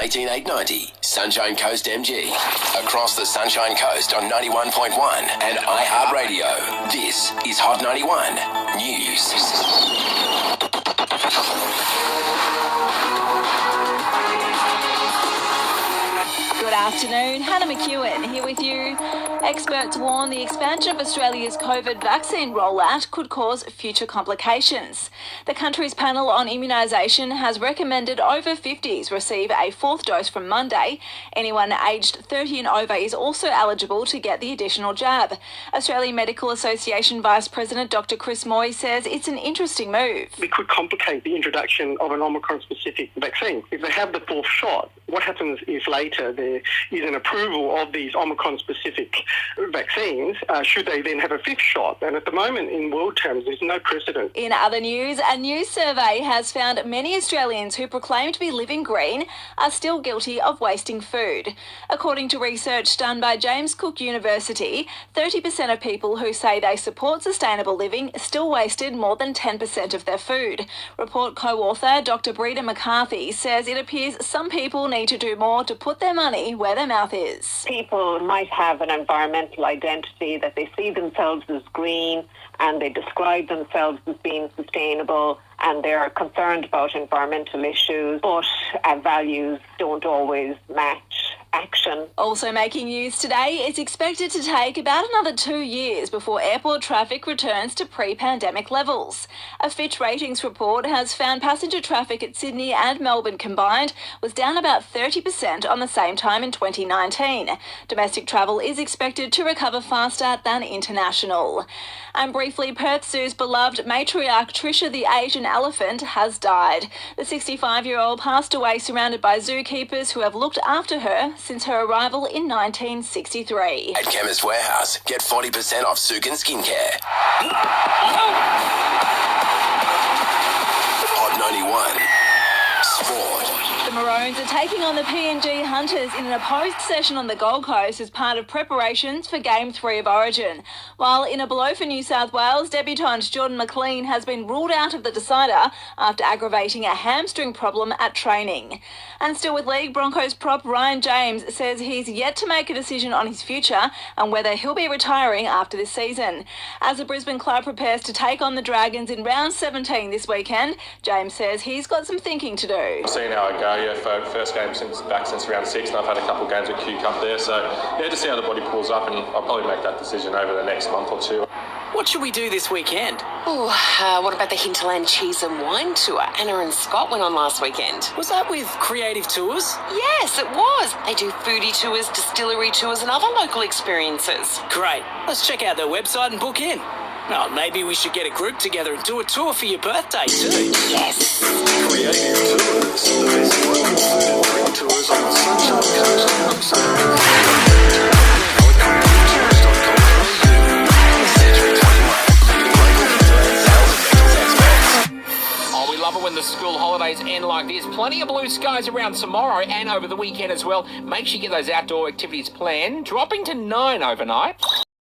18890 Sunshine Coast MG. Across the Sunshine Coast on 91.1 and iHeartRadio. This is Hot 91 News. Good afternoon, Hannah McEwan here with you. Experts warn the expansion of Australia's COVID vaccine rollout could cause future complications. The country's panel on immunisation has recommended over 50s receive a fourth dose from Monday. Anyone aged 30 and over is also eligible to get the additional jab. Australian Medical Association Vice President Dr Chris Moy says it's an interesting move. It could complicate the introduction of an Omicron-specific vaccine. If they have the fourth shot, what happens is later there is an approval of these Omicron-specific vaccines, should they then have a fifth shot? And at the moment, in world terms, there's no precedent. In other news, a new survey has found many Australians who proclaim to be living green are still guilty of wasting food. According to research done by James Cook University, 30% of people who say they support sustainable living still wasted more than 10% of their food. Report co-author Dr Breda McCarthy says it appears some people need to do more to put their money where their mouth is. People might have an environmental identity that they see themselves as green and they describe themselves as being sustainable and they're concerned about environmental issues, but values don't always match action. Also making news today, it's expected to take about another 2 years before airport traffic returns to pre-pandemic levels. A Fitch ratings report has found passenger traffic at Sydney and Melbourne combined was down about 30% on the same time in 2019. Domestic travel is expected to recover faster than international. And briefly, Perth Zoo's beloved matriarch Trisha the Asian elephant has died. The 65-year-old passed away surrounded by zookeepers who have looked after her since her arrival in 1963. At Chemist Warehouse, get 40% off Sukin Skincare. Hot 91 Sport. The Maroons are taking on the PNG Hunters in an opposed session on the Gold Coast as part of preparations for Game 3 of Origin. While in a blow for New South Wales, debutant Jordan McLean has been ruled out of the decider after aggravating a hamstring problem at training. And still with league, Broncos prop Ryan James says he's yet to make a decision on his future and whether he'll be retiring after this season. As the Brisbane club prepares to take on the Dragons in round 17 this weekend, James says he's got some thinking to do. Seeing how I go, first game since round 6, and I've had a couple of games with Q Cup there, so just see how the body pulls up, and I'll probably make that decision over the next month or two. What should we do this weekend? What about the Hinterland Cheese and Wine Tour? Anna and Scott went on last weekend. Was that with Creative Tours? Yes, it was. They do foodie tours, distillery tours and other local experiences. Great. Let's check out their website and book in. Oh, maybe we should get a group together and do a tour for your birthday too. Yes. Creative Tours, the best local food and drink tours on the Sunshine Coast. We love it when the school holidays end like this. Plenty of blue skies around tomorrow and over the weekend as well. Make sure you get those outdoor activities planned. Dropping to 9 overnight.